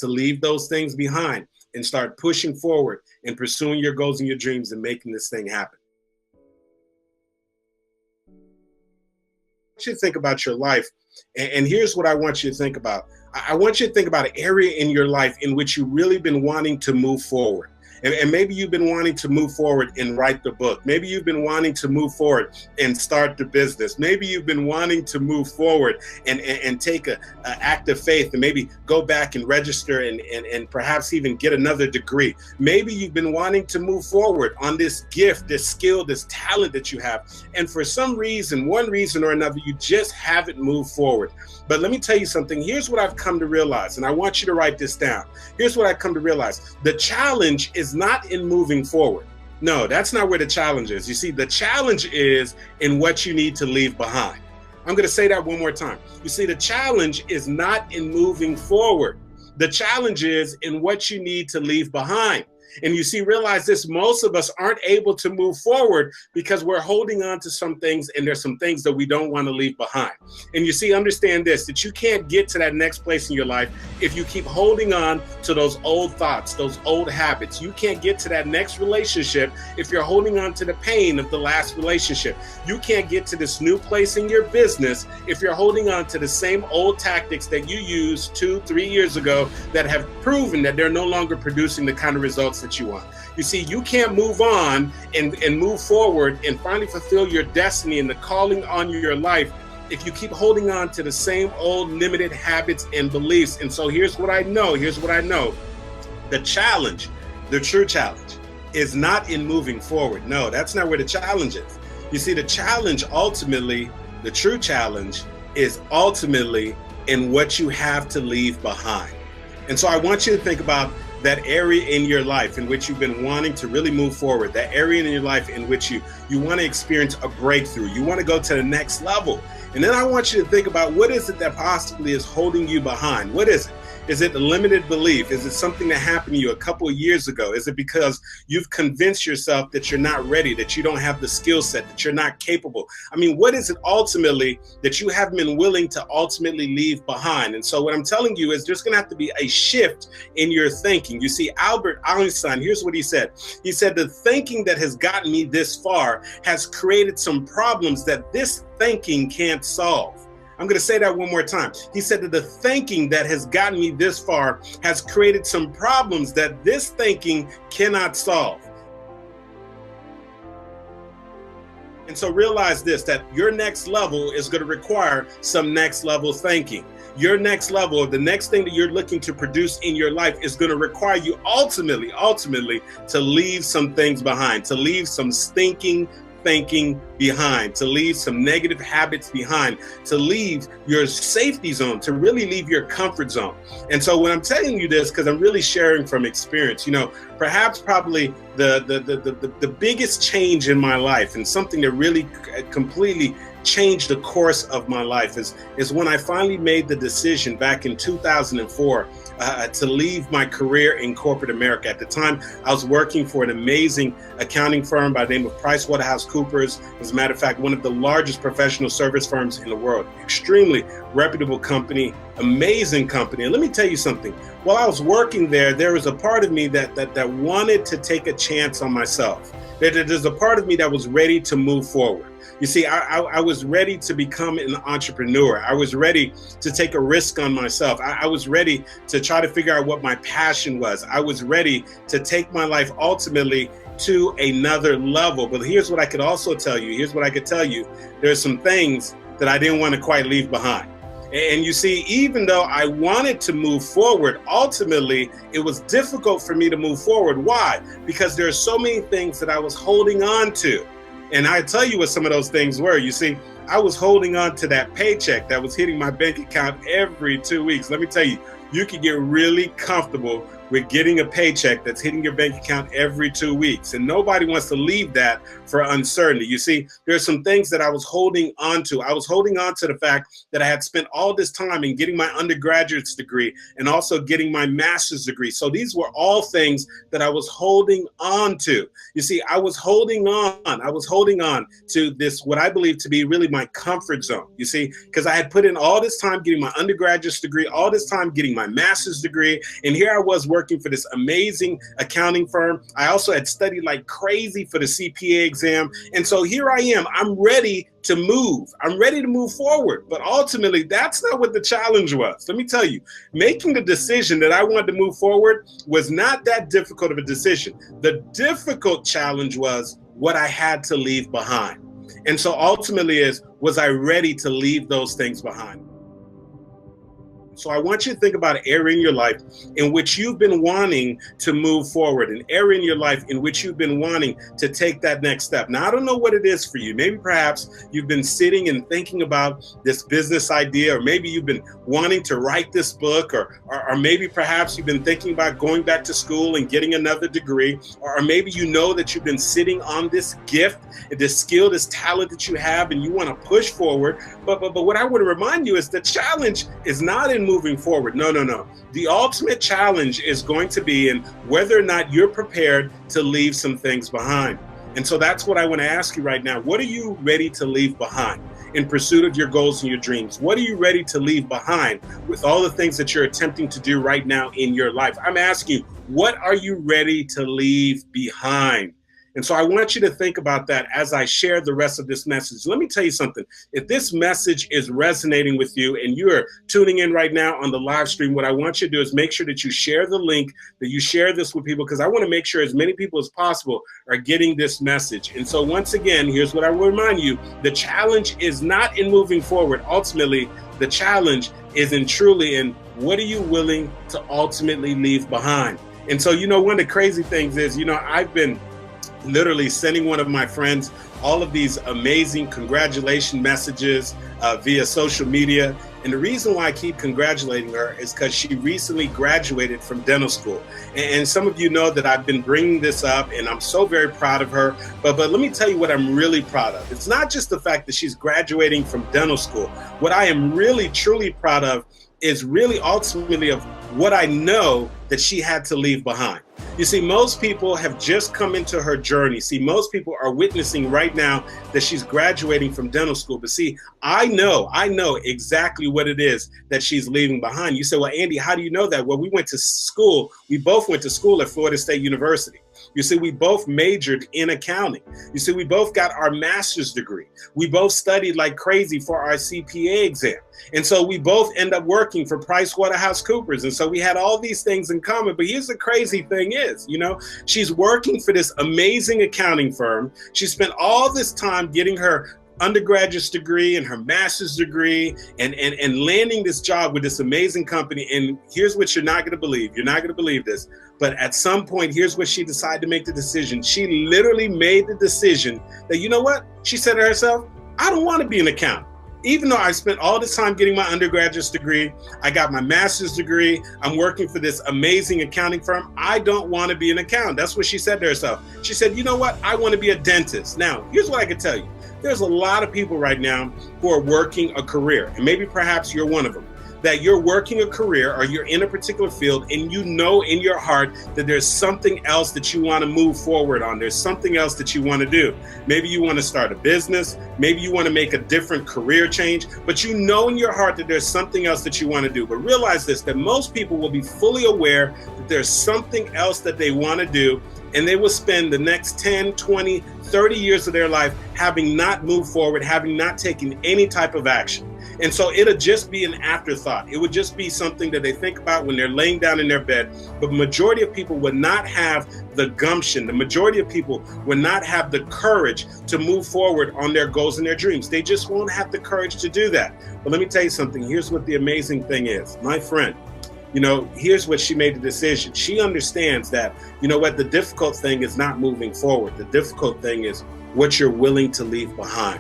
to leave those things behind and start pushing forward and pursuing your goals and your dreams and making this thing happen. I want you to think about your life. And here's what I want you to think about. I want you to think about an area in your life in which you've really been wanting to move forward. And maybe you've been wanting to move forward and write the book. Maybe you've been wanting to move forward and start the business. Maybe you've been wanting to move forward and take an act of faith and maybe go back and register and perhaps even get another degree. Maybe you've been wanting to move forward on this gift, this skill, this talent that you have. And for some reason, one reason or another, you just haven't moved forward. But let me tell you something. Here's what I've come to realize, and I want you to write this down. Here's what I've come to realize. The challenge is not in moving forward. No, that's not where the challenge is. You see, the challenge is in what you need to leave behind. I'm going to say that one more time. You see, the challenge is not in moving forward. The challenge is in what you need to leave behind. And you see, realize this, most of us aren't able to move forward because we're holding on to some things, and there's some things that we don't want to leave behind. And you see, understand this, that you can't get to that next place in your life if you keep holding on to those old thoughts, those old habits. You can't get to that next relationship if you're holding on to the pain of the last relationship. You can't get to this new place in your business if you're holding on to the same old tactics that you used 2-3 years ago that have proven that they're no longer producing the kind of results that you want. You see, you can't move on and move forward and finally fulfill your destiny and the calling on your life if you keep holding on to the same old limited habits and beliefs. And so here's what I know. The challenge, the true challenge, is not in moving forward. No, that's not where the challenge is. You see, the challenge ultimately, the true challenge, is ultimately in what you have to leave behind. And so I want you to think about that area in your life in which you've been wanting to really move forward, that area in your life in which you want to experience a breakthrough, you want to go to the next level. And then I want you to think about, what is it that possibly is holding you behind? What is it? Is it a limited belief? Is it something that happened to you a couple of years ago? Is it because you've convinced yourself that you're not ready, that you don't have the skill set, that you're not capable? I mean, what is it ultimately that you haven't been willing to ultimately leave behind? And so what I'm telling you is there's going to have to be a shift in your thinking. You see, Albert Einstein, here's what he said. He said, the thinking that has gotten me this far has created some problems that this thinking can't solve. I'm going to say that one more time. He said that the thinking that has gotten me this far has created some problems that this thinking cannot solve. And so realize this, that your next level is going to require some next level thinking. Your next level, the next thing that you're looking to produce in your life, is going to require you ultimately to leave some things behind, to leave some stinking thinking behind, to leave some negative habits behind, to leave your safety zone, to really leave your comfort zone. And so when I'm telling you this, because I'm really sharing from experience, probably the biggest change in my life, and something that really completely changed the course of my life, is when I finally made the decision back in 2004 to leave my career in corporate America. At the time, I was working for an amazing accounting firm by the name of PricewaterhouseCoopers. As a matter of fact, one of the largest professional service firms in the world. Extremely reputable company, amazing company. And let me tell you something. While I was working there was a part of me that wanted to take a chance on myself. There's a part of me that was ready to move forward. You see, I was ready to become an entrepreneur. I was ready to take a risk on myself. I was ready to try to figure out what my passion was. I was ready to take my life ultimately to another level. But here's what I could also tell you. Here's what I could tell you. There's some things that I didn't want to quite leave behind. And you see, even though I wanted to move forward, ultimately, it was difficult for me to move forward. Why? Because there are so many things that I was holding on to. And I tell you what some of those things were. You see, I was holding on to that paycheck that was hitting my bank account every 2 weeks. Let me tell you, you can get really comfortable with getting a paycheck that's hitting your bank account every 2 weeks. And nobody wants to leave that for uncertainty. You see, there's some things that I was holding on to. I was holding on to the fact that I had spent all this time in getting my undergraduate's degree and also getting my master's degree. So these were all things that I was holding on to. You see, I was holding on to this, what I believe to be really my comfort zone, you see, because I had put in all this time getting my undergraduate's degree, all this time getting my master's degree, and here I was working for this amazing accounting firm. I also had studied like crazy for the CPA exam, and so here I am. I'm ready to move. I'm ready to move forward. But ultimately, that's not what the challenge was. Let me tell you, making the decision that I wanted to move forward was not that difficult of a decision. The difficult challenge was what I had to leave behind. And so ultimately was I ready to leave those things behind? So I want you to think about an area in your life in which you've been wanting to move forward, an area in your life in which you've been wanting to take that next step. Now, I don't know what it is for you. Maybe perhaps you've been sitting and thinking about this business idea, or maybe you've been wanting to write this book, or maybe perhaps you've been thinking about going back to school and getting another degree, or maybe you know that you've been sitting on this gift, this skill, this talent that you have, and you want to push forward. But what I want to remind you is the challenge is not in moving forward. No. The ultimate challenge is going to be in whether or not you're prepared to leave some things behind. And so that's what I want to ask you right now. What are you ready to leave behind in pursuit of your goals and your dreams? What are you ready to leave behind with all the things that you're attempting to do right now in your life? I'm asking you, what are you ready to leave behind? And so I want you to think about that as I share the rest of this message. Let me tell you something. If this message is resonating with you and you're tuning in right now on the live stream, what I want you to do is make sure that you share the link, that you share this with people, because I want to make sure as many people as possible are getting this message. And so once again, here's what I will remind you. The challenge is not in moving forward. Ultimately, the challenge is truly in what are you willing to ultimately leave behind? And so, one of the crazy things is, I've been literally sending one of my friends all of these amazing congratulation messages via social media. And the reason why I keep congratulating her is because she recently graduated from dental school. And some of you know that I've been bringing this up, and I'm so very proud of her. But let me tell you what I'm really proud of. It's not just the fact that she's graduating from dental school. What I am really, truly proud of is really ultimately of what I know that she had to leave behind. You see, most people have just come into her journey. See, most people are witnessing right now that she's graduating from dental school. But see, I know exactly what it is that she's leaving behind. You say, well, Andy, how do you know that? Well, we went to school. We both went to school at Florida State University. You see, we both majored in accounting. You see, we both got our master's degree. We both studied like crazy for our CPA exam. And so we both end up working for PricewaterhouseCoopers. And so we had all these things in common. But here's the crazy thing is, she's working for this amazing accounting firm. She spent all this time getting her undergraduate degree and her master's degree and landing this job with this amazing company. And here's what you're not going to believe. You're not going to believe this. But at some point, here's what she decided to make the decision. She literally made the decision that, you know what? She said to herself, I don't want to be an accountant. Even though I spent all this time getting my undergraduate degree, I got my master's degree, I'm working for this amazing accounting firm, I don't want to be an accountant. That's what she said to herself. She said, you know what? I want to be a dentist. Now, here's what I can tell you. There's a lot of people right now who are working a career, and maybe perhaps you're one of them, that you're working a career or you're in a particular field and you know in your heart that there's something else that you want to move forward on. There's something else that you want to do. Maybe you want to start a business. Maybe you want to make a different career change, but you know in your heart that there's something else that you want to do. But realize this, that most people will be fully aware that there's something else that they want to do, and they will spend the next 10, 20, 30 years of their life having not moved forward, having not taken any type of action. And so it'll just be an afterthought. It would just be something that they think about when they're laying down in their bed. But the majority of people would not have the gumption. The majority of people would not have the courage to move forward on their goals and their dreams. They just won't have the courage to do that. But let me tell you something. Here's what the amazing thing is. My friend, here's what she made the decision. She understands that, the difficult thing is not moving forward. The difficult thing is what you're willing to leave behind.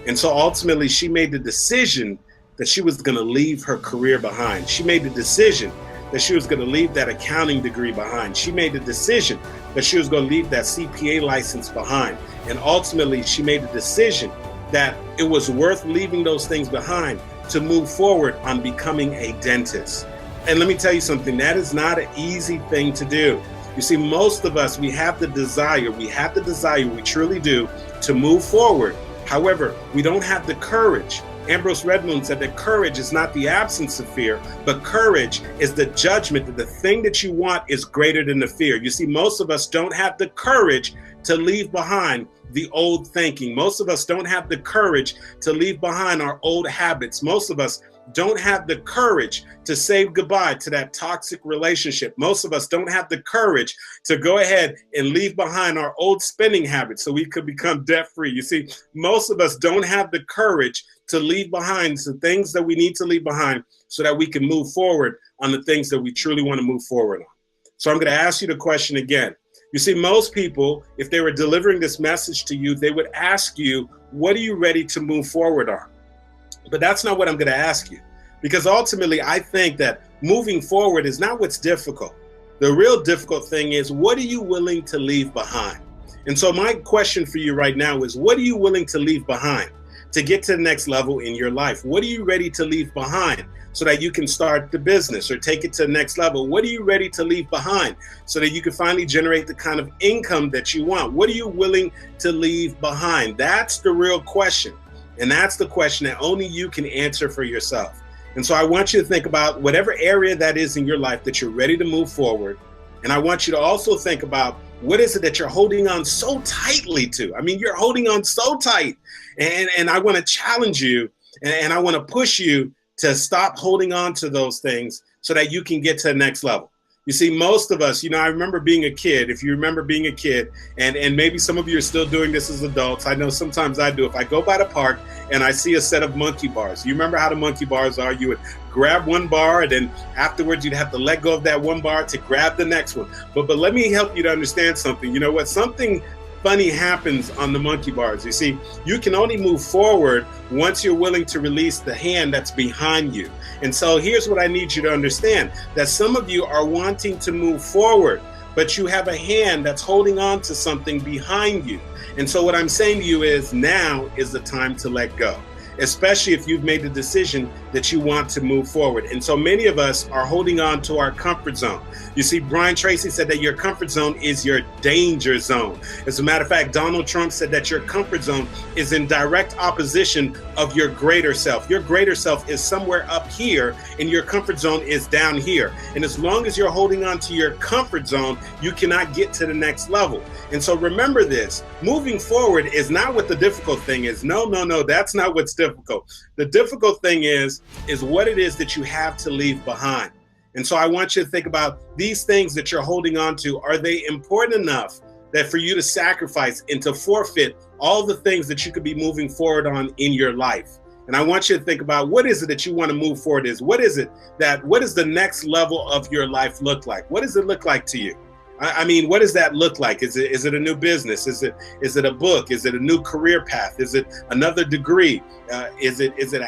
And so ultimately she made the decision that she was going to leave her career behind. She made the decision that she was going to leave that accounting degree behind. She made a decision that she was going to leave that CPA license behind. And ultimately, she made a decision that it was worth leaving those things behind to move forward on becoming a dentist. And let me tell you something, that is not an easy thing to do. You see, most of us, we have the desire, we truly do, to move forward. However, we don't have the courage. Ambrose Redmond said that courage is not the absence of fear, but courage is the judgment that the thing that you want is greater than the fear. You see, most of us don't have the courage to leave behind the old thinking. Most of us don't have the courage to leave behind our old habits. Most of us don't have the courage to say goodbye to that toxic relationship. Most of us don't have the courage to go ahead and leave behind our old spending habits so we could become debt free. You see, most of us don't have the courage to leave behind some things that we need to leave behind so that we can move forward on the things that we truly want to move forward on. So I'm going to ask you the question again. You see, most people, if they were delivering this message to you, they would ask you, what are you ready to move forward on? But that's not what I'm going to ask you, because ultimately I think that moving forward is not what's difficult. The real difficult thing is, what are you willing to leave behind? And so my question for you right now is, what are you willing to leave behind to get to the next level in your life? What are you ready to leave behind so that you can start the business or take it to the next level? What are you ready to leave behind so that you can finally generate the kind of income that you want? What are you willing to leave behind? That's the real question. And that's the question that only you can answer for yourself. And so I want you to think about whatever area that is in your life that you're ready to move forward. And I want you to also think about, what is it that you're holding on so tightly to? I mean, you're holding on so tight. And I want to challenge you and I want to push you to stop holding on to those things so that you can get to the next level. You see, most of us, I remember being a kid. If you remember being a kid, and maybe some of you are still doing this as adults. I know sometimes I do. If I go by the park and I see a set of monkey bars, you remember how the monkey bars are? You would grab one bar, and then afterwards you'd have to let go of that one bar to grab the next one. But let me help you to understand something. You know what? Something funny happens on the monkey bars. You see, you can only move forward once you're willing to release the hand that's behind you. And so here's what I need you to understand, that some of you are wanting to move forward, but you have a hand that's holding on to something behind you. And so what I'm saying to you is, now is the time to let go, especially if you've made the decision that you want to move forward. And so many of us are holding on to our comfort zone. You see, Brian Tracy said that your comfort zone is your danger zone. As a matter of fact, Donald Trump said that your comfort zone is in direct opposition of your greater self. Your greater self is somewhere up here and your comfort zone is down here. And as long as you're holding on to your comfort zone, you cannot get to the next level. And so remember this, moving forward is not what the difficult thing is. No, that's not what's difficult. The difficult thing is what it is that you have to leave behind. And so I want you to think about these things that you're holding on to. Are they important enough that for you to sacrifice and to forfeit all the things that you could be moving forward on in your life? And I want you to think about, what is it that you want to move forward is? What does the next level of your life look like? What does it look like to you? I mean, what does that look like? Is it a new business? Is it a book? Is it a new career path? Is it another degree? Is it a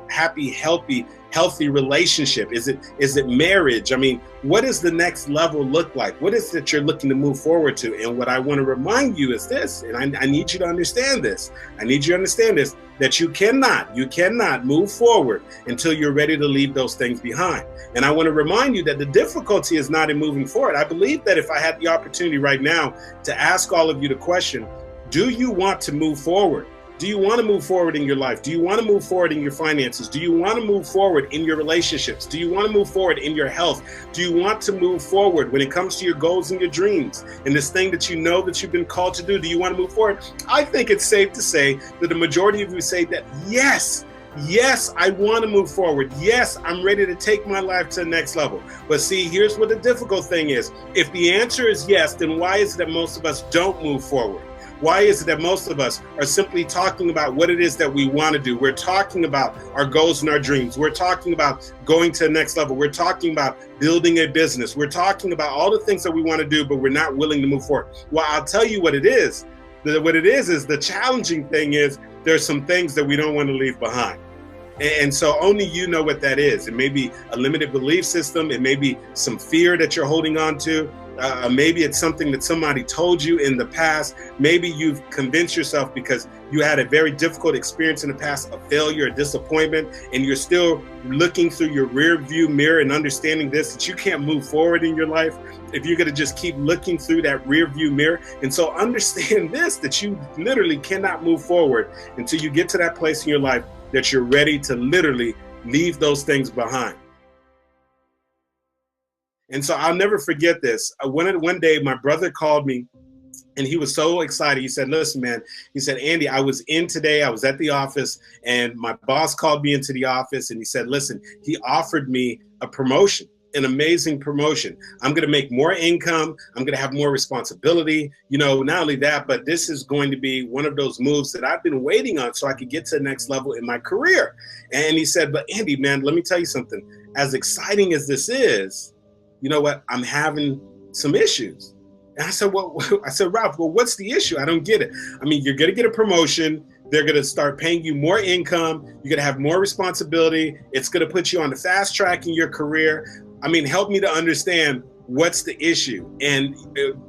happy, healthy relationship? Is it marriage? I mean, what does the next level look like? What is it that you're looking to move forward to? And what I want to remind you is this, and I need you to understand this. I need you to understand this, that you cannot move forward until you're ready to leave those things behind. And I want to remind you that the difficulty is not in moving forward. I believe that if I had the opportunity right now to ask all of you the question, do you want to move forward? Do you want to move forward in your life? Do you want to move forward in your finances? Do you want to move forward in your relationships? Do you want to move forward in your health? Do you want to move forward when it comes to your goals and your dreams and this thing that you know that you've been called to do? Do you want to move forward? I think it's safe to say that the majority of you say that yes, I want to move forward. Yes, I'm ready to take my life to the next level. But see, here's what the difficult thing is. If the answer is yes, then why is it that most of us don't move forward? Why is it that most of us are simply talking about what it is that we want to do? We're talking about our goals and our dreams. We're talking about going to the next level. We're talking about building a business. We're talking about all the things that we want to do, but we're not willing to move forward. Well, I'll tell you what it is. What it is the challenging thing is there's some things that we don't want to leave behind. And so only you know what that is. It may be a limited belief system. It may be some fear that you're holding on to. Maybe it's something that somebody told you in the past. Maybe you've convinced yourself because you had a very difficult experience in the past, a failure, a disappointment, and you're still looking through your rear view mirror and understanding this, that you can't move forward in your life if you're going to just keep looking through that rear view mirror. And so understand this, that you literally cannot move forward until you get to that place in your life that you're ready to literally leave those things behind. And so I'll never forget this. One day, my brother called me and he was so excited. He said, listen, man, he said, Andy, I was in today. I was at the office and my boss called me into the office and he said, listen, he offered me a promotion, an amazing promotion. I'm going to make more income. I'm going to have more responsibility. You know, not only that, but this is going to be one of those moves that I've been waiting on so I could get to the next level in my career. And he said, but Andy, man, let me tell you something. As exciting as this is, you know what? I'm having some issues. And I said, Ralph, well, what's the issue? I don't get it. I mean, you're going to get a promotion. They're going to start paying you more income. You're going to have more responsibility. It's going to put you on the fast track in your career. I mean, help me to understand what's the issue. And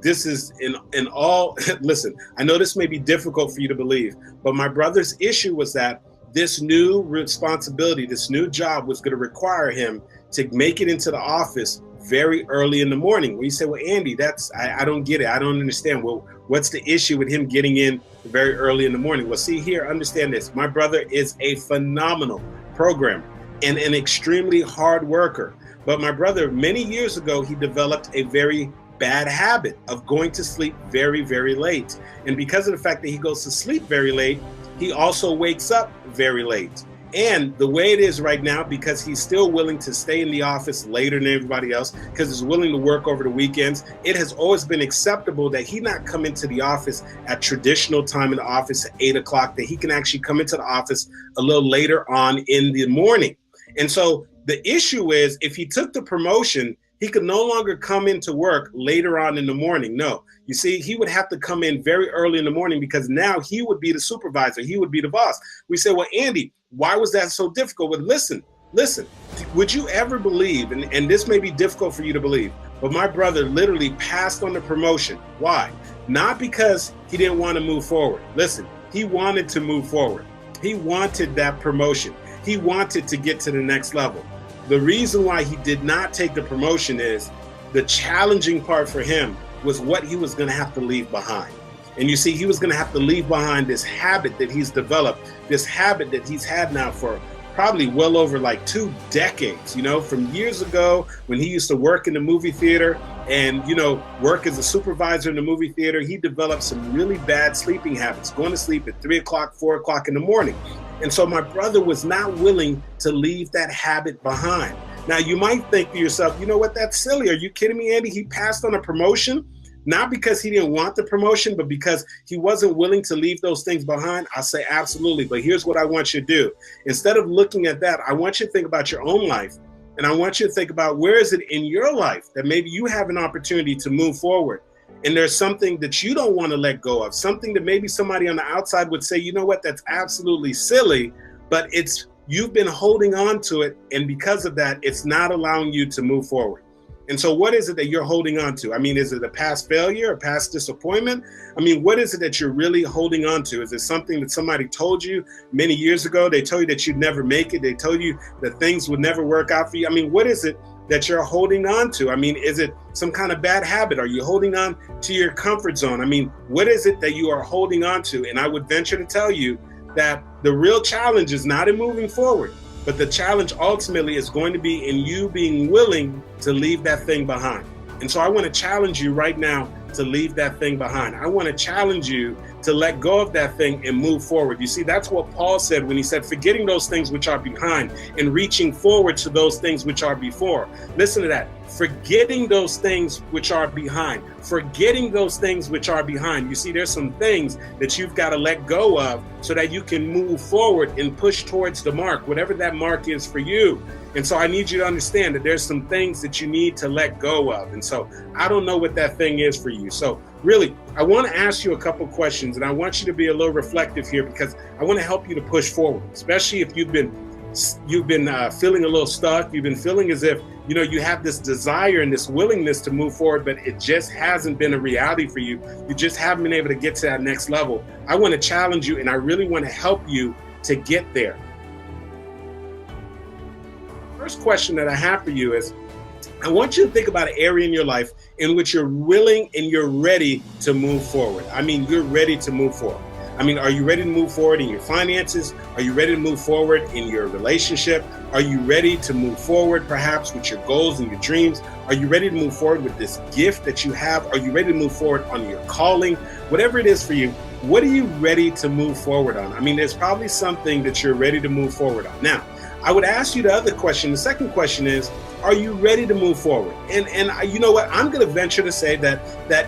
this is in all, listen, I know this may be difficult for you to believe, but my brother's issue was that this new responsibility, this new job was going to require him to make it into the office very early in the morning. Where you say, well, Andy, I don't get it. I don't understand. Well, what's the issue with him getting in very early in the morning? Well, see here, understand this. My brother is a phenomenal programmer and an extremely hard worker. But my brother, many years ago, he developed a very bad habit of going to sleep very, very late. And because of the fact that he goes to sleep very late, he also wakes up very late. And the way it is right now, because he's still willing to stay in the office later than everybody else, because he's willing to work over the weekends, it has always been acceptable that he not come into the office at traditional time in the office at 8 o'clock, that he can actually come into the office a little later on in the morning. And so the issue is, if he took the promotion, he could no longer come into work later on in the morning. No, you see, he would have to come in very early in the morning because now he would be the supervisor. He would be the boss. We say, well, Andy, why was that so difficult? Well, listen, would you ever believe, and this may be difficult for you to believe, but my brother literally passed on the promotion. Why? Not because he didn't want to move forward. Listen, he wanted to move forward. He wanted that promotion. He wanted to get to the next level. The reason why he did not take the promotion is the challenging part for him was what he was going to have to leave behind. And you see, he was going to have to leave behind this habit that he's developed, this habit that he's had now for probably well over like 2 decades, you know, from years ago when he used to work in the movie theater and, you know, work as a supervisor in the movie theater. He developed some really bad sleeping habits, going to sleep at 3 o'clock, 4 o'clock in the morning. And so my brother was not willing to leave that habit behind. Now, you might think to yourself, you know what, that's silly. Are you kidding me, Andy? He passed on a promotion, not because he didn't want the promotion, but because he wasn't willing to leave those things behind. I say absolutely. But here's what I want you to do. Instead of looking at that, I want you to think about your own life. And I want you to think about, where is it in your life that maybe you have an opportunity to move forward? And there's something that you don't want to let go of, something that maybe somebody on the outside would say, you know what, that's absolutely silly, but you've been holding on to it. And because of that, it's not allowing you to move forward. And so what is it that you're holding on to? I mean, is it a past failure, a past disappointment? I mean, what is it that you're really holding on to? Is it something that somebody told you many years ago? They told you that you'd never make it. They told you that things would never work out for you. I mean, what is it that you're holding on to? I mean, is it some kind of bad habit? Are you holding on to your comfort zone? I mean, what is it that you are holding on to? And I would venture to tell you that the real challenge is not in moving forward, but the challenge ultimately is going to be in you being willing to leave that thing behind. And so I want to challenge you right now to leave that thing behind. I want to challenge you to let go of that thing and move forward. You see, that's what Paul said when he said, forgetting those things which are behind and reaching forward to those things which are before. Listen to that. Forgetting those things which are behind. Forgetting those things which are behind. You see, there's some things that you've got to let go of so that you can move forward and push towards the mark, whatever that mark is for you. And so I need you to understand that there's some things that you need to let go of. And so I don't know what that thing is for you. So really, I want to ask you a couple questions, and I want you to be a little reflective here because I want to help you to push forward, especially if you've been feeling a little stuck. You've been feeling as if, you have this desire and this willingness to move forward, but it just hasn't been a reality for you. You just haven't been able to get to that next level. I want to challenge you, and I really want to help you to get there. First question that I have for you is, I want you to think about an area in your life in which you're willing and you're ready to move forward. I mean, you're ready to move forward. I mean, are you ready to move forward in your finances? Are you ready to move forward in your relationship? Are you ready to move forward perhaps with your goals and your dreams? Are you ready to move forward with this gift that you have? Are you ready to move forward on your calling? Whatever it is for you, what are you ready to move forward on? I mean, there's probably something that you're ready to move forward on. Now, I would ask you the other question. The second question is, are you ready to move forward? And you know what? I'm going to venture to say that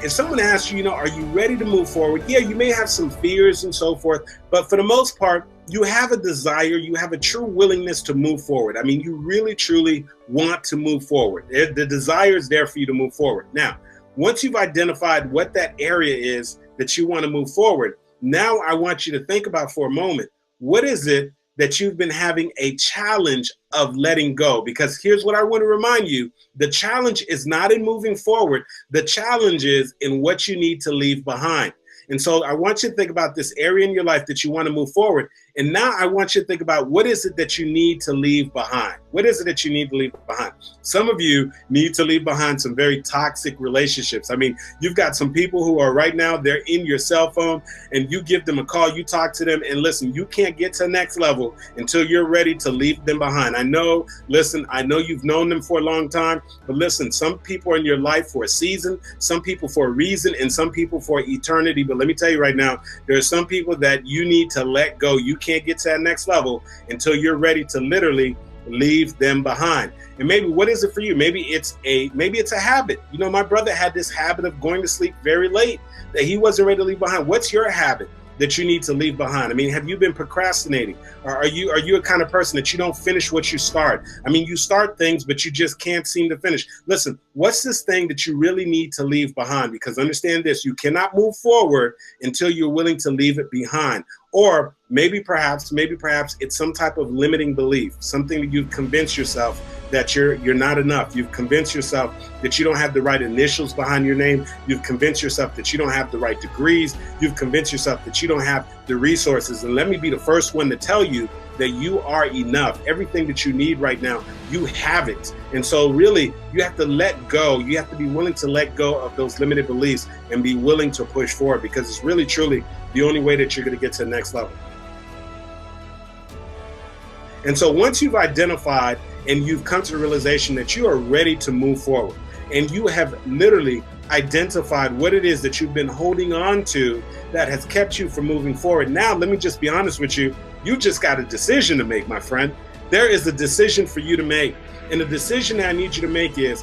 if someone asks you, are you ready to move forward? Yeah, you may have some fears and so forth, but for the most part, you have a desire, you have a true willingness to move forward. I mean, you really, truly want to move forward. The desire is there for you to move forward. Now, once you've identified what that area is that you want to move forward, now I want you to think about for a moment, what is it that you've been having a challenge of letting go? Because here's what I want to remind you. The challenge is not in moving forward. The challenge is in what you need to leave behind. And so I want you to think about this area in your life that you want to move forward. And now I want you to think about, what is it that you need to leave behind? What is it that you need to leave behind? Some of you need to leave behind some very toxic relationships. I mean, you've got some people who are right now, they're in your cell phone, and you give them a call, you talk to them, and listen, you can't get to the next level until you're ready to leave them behind. I know you've known them for a long time, but listen, some people are in your life for a season, some people for a reason, and some people for eternity. But let me tell you right now, there are some people that you need to let go. You can't get to that next level until you're ready to literally leave them behind. And maybe, what is it for you? Maybe it's a habit. My brother had this habit of going to sleep very late that he wasn't ready to leave behind. What's your habit that you need to leave behind? I mean, have you been procrastinating? Or are you a kind of person that you don't finish what you start? I mean, you start things, but you just can't seem to finish. Listen, what's this thing that you really need to leave behind? Because understand this, you cannot move forward until you're willing to leave it behind. Or maybe perhaps it's some type of limiting belief, something that you've convinced yourself that you're not enough. You've convinced yourself that you don't have the right initials behind your name. You've convinced yourself that you don't have the right degrees. You've convinced yourself that you don't have the resources. And let me be the first one to tell you that you are enough. Everything that you need right now, you have it. And so really, you have to let go. You have to be willing to let go of those limited beliefs and be willing to push forward, because it's really, truly the only way that you're going to get to the next level. And so once you've identified and you've come to the realization that you are ready to move forward, and you have literally identified what it is that you've been holding on to that has kept you from moving forward, now let me just be honest with you. You just got a decision to make, my friend. There is a decision for you to make. And the decision that I need you to make is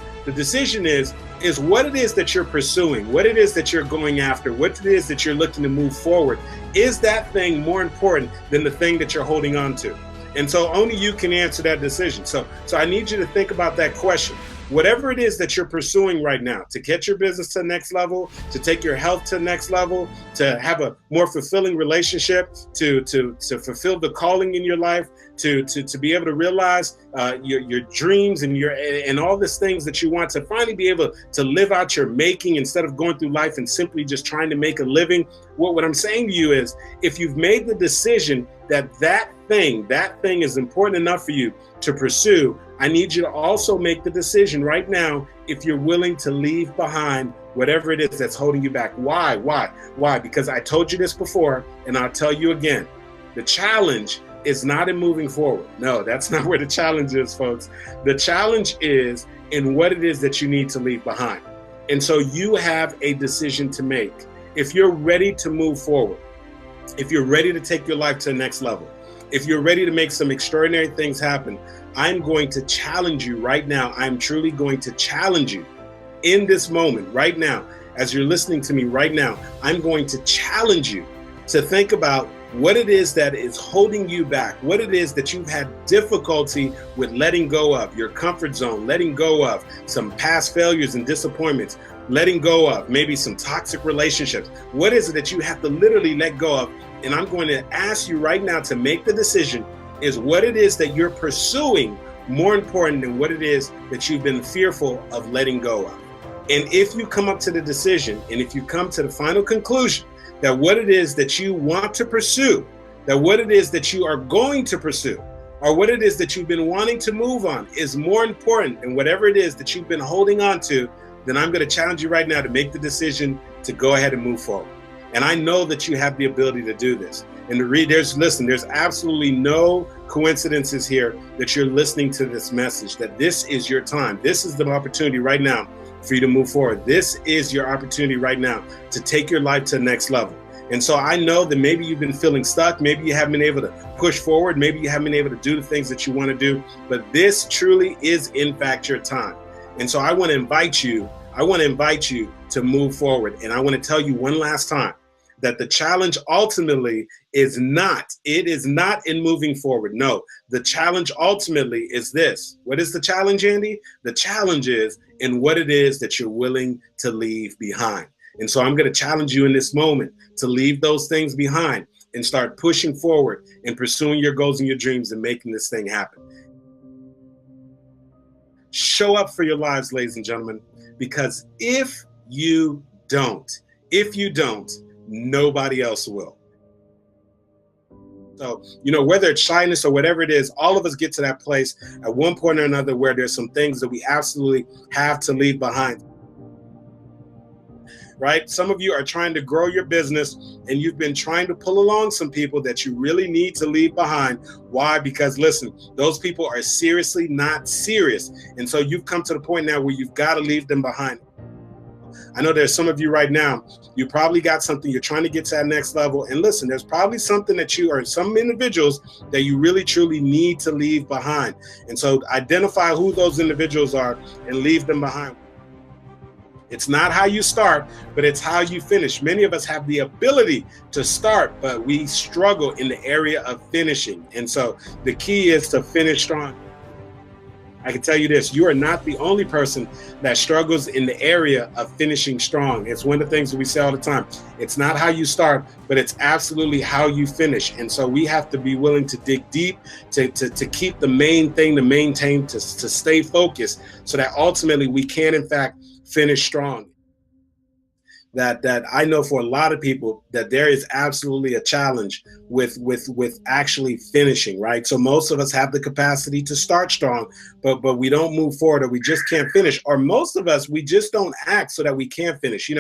what it is that you're pursuing, what it is that you're going after, what it is that you're looking to move forward. Is that thing more important than the thing that you're holding on to? And so only you can answer that decision. So I need you to think about that question. Whatever it is that you're pursuing right now, to get your business to the next level, to take your health to the next level, to have a more fulfilling relationship, to fulfill the calling in your life, to be able to realize your dreams and all these things that you want, to finally be able to live out your making instead of going through life and simply just trying to make a living. What I'm saying to you is, if you've made the decision that thing is important enough for you to pursue, I need you to also make the decision right now if you're willing to leave behind whatever it is that's holding you back. Why? Because I told you this before, and I'll tell you again. The challenge is not in moving forward. No, that's not where the challenge is, folks. The challenge is in what it is that you need to leave behind. And so you have a decision to make. If you're ready to move forward, if you're ready to take your life to the next level, if you're ready to make some extraordinary things happen, I'm going to challenge you right now. I'm truly going to challenge you in this moment right now. As you're listening to me right now, I'm going to challenge you to think about what it is that is holding you back, what it is that you've had difficulty with letting go of, your comfort zone, letting go of some past failures and disappointments, letting go of maybe some toxic relationships. What is it that you have to literally let go of? And I'm going to ask you right now to make the decision Is what it is that you're pursuing more important than what it is that you've been fearful of letting go of? And if you come up to the decision, and if you come to the final conclusion that what it is that you want to pursue, that what it is that you are going to pursue, or what it is that you've been wanting to move on is more important than whatever it is that you've been holding on to, then I'm going to challenge you right now to make the decision to go ahead and move forward. And I know that you have the ability to do this. And there's absolutely no coincidences here that you're listening to this message, that this is your time. This is the opportunity right now for you to move forward. This is your opportunity right now to take your life to the next level. And so I know that maybe you've been feeling stuck. Maybe you haven't been able to push forward. Maybe you haven't been able to do the things that you want to do. But this truly is, in fact, your time. And so I want to invite you to move forward. And I want to tell you one last time that the challenge ultimately is not in moving forward. No, the challenge ultimately is this. What is the challenge, Andy? The challenge is in what it is that you're willing to leave behind. And so I'm going to challenge you in this moment to leave those things behind and start pushing forward and pursuing your goals and your dreams and making this thing happen. Show up for your lives, ladies and gentlemen, because if you don't, nobody else will. So, whether it's shyness or whatever it is, all of us get to that place at one point or another where there's some things that we absolutely have to leave behind. Right? Some of you are trying to grow your business and you've been trying to pull along some people that you really need to leave behind. Why? Because listen, those people are seriously not serious. And so you've come to the point now where you've got to leave them behind. I know there's some of you right now, you probably got something, you're trying to get to that next level. And listen, there's probably something that you or some individuals that you really truly need to leave behind. And so identify who those individuals are and leave them behind. It's not how you start, but it's how you finish. Many of us have the ability to start, but we struggle in the area of finishing. And so the key is to finish strong. I can tell you this, you are not the only person that struggles in the area of finishing strong. It's one of the things that we say all the time. It's not how you start, but it's absolutely how you finish. And so we have to be willing to dig deep, to keep the main thing, to maintain, to stay focused so that ultimately we can, in fact, finish strong. That I know for a lot of people that there is absolutely a challenge with actually finishing, right? So most of us have the capacity to start strong, but we don't move forward, or we just can't finish, or most of us, we just don't act so that we can finish.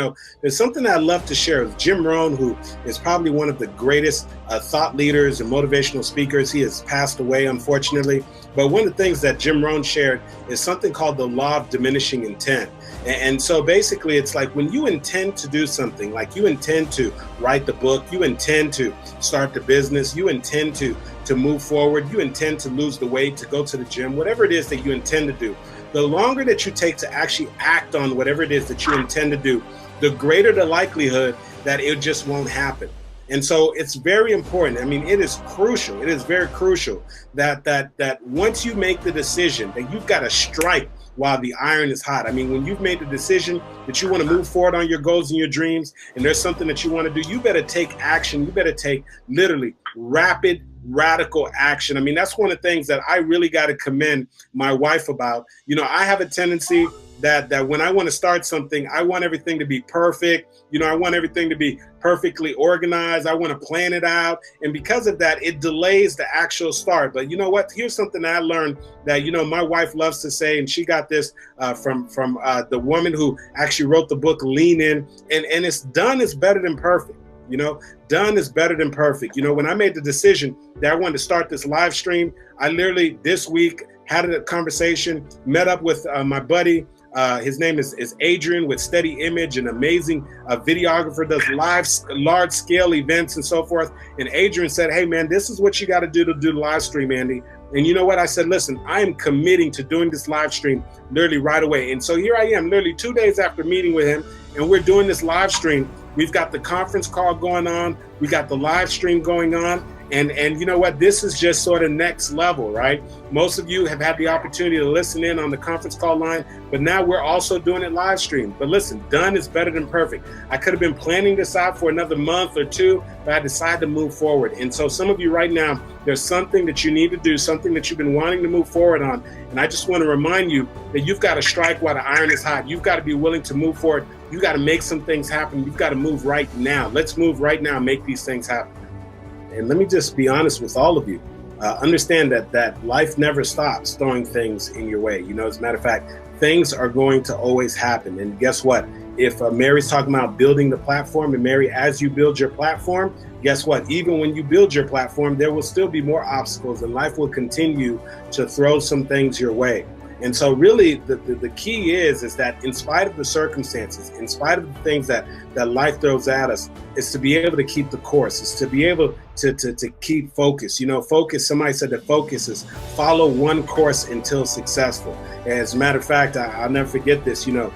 There's something that I love to share with Jim Rohn, who is probably one of the greatest thought leaders and motivational speakers. He has passed away, unfortunately. But one of the things that Jim Rohn shared is something called the law of diminishing intent. And so basically it's like when you intend to do something, like you intend to write the book, you intend to start the business, you intend to move forward, you intend to lose the weight, to go to the gym, whatever it is that you intend to do, the longer that you take to actually act on whatever it is that you intend to do, the greater the likelihood that it just won't happen. And so it's very important. I mean, it is crucial. It is very crucial that once you make the decision that you've got to strike while the iron is hot. I mean, when you've made the decision that you want to move forward on your goals and your dreams, and there's something that you want to do, you better take action. You better take literally rapid, radical action. I mean, that's one of the things that I really got to commend my wife about. I have a tendency that when I want to start something, I want everything to be perfect. I want everything to be perfectly organized. I want to plan it out. And because of that, it delays the actual start. But you know what? Here's something that I learned that, my wife loves to say, and she got this from the woman who actually wrote the book, Lean In. And it's done is better than perfect. Done is better than perfect. When I made the decision that I wanted to start this live stream, I literally this week had a conversation, met up with my buddy. His name is Adrian with Steady Image, an amazing videographer, does large scale events and so forth. And Adrian said, hey man, this is what you got to do the live stream, Andy. And you know what? I said, listen, I am committing to doing this live stream literally right away. And so here I am, literally 2 days after meeting with him, and we're doing this live stream. We've got the conference call going on. We got the live stream going on. And you know what? This is just sort of next level, right? Most of you have had the opportunity to listen in on the conference call line, but now we're also doing it live stream. But listen, done is better than perfect. I could have been planning this out for another month or two, but I decided to move forward. And so some of you right now, there's something that you need to do, something that you've been wanting to move forward on. And I just want to remind you that you've got to strike while the iron is hot. You've got to be willing to move forward. You got to make some things happen. You've got to move right now. Let's move right now, make these things happen. And let me just be honest with all of you. Understand that life never stops throwing things in your way. You know, as a matter of fact, things are going to always happen. And guess what? If Mary's talking about building the platform, and Mary, as you build your platform, guess what? Even when you build your platform, there will still be more obstacles, and life will continue to throw some things your way. And so really the key is that in spite of the circumstances, in spite of the things that life throws at us, is to be able to keep the course, is to be able to keep focus. You know, focus, somebody said that focus is follow one course until successful. As a matter of fact, I'll never forget this, you know,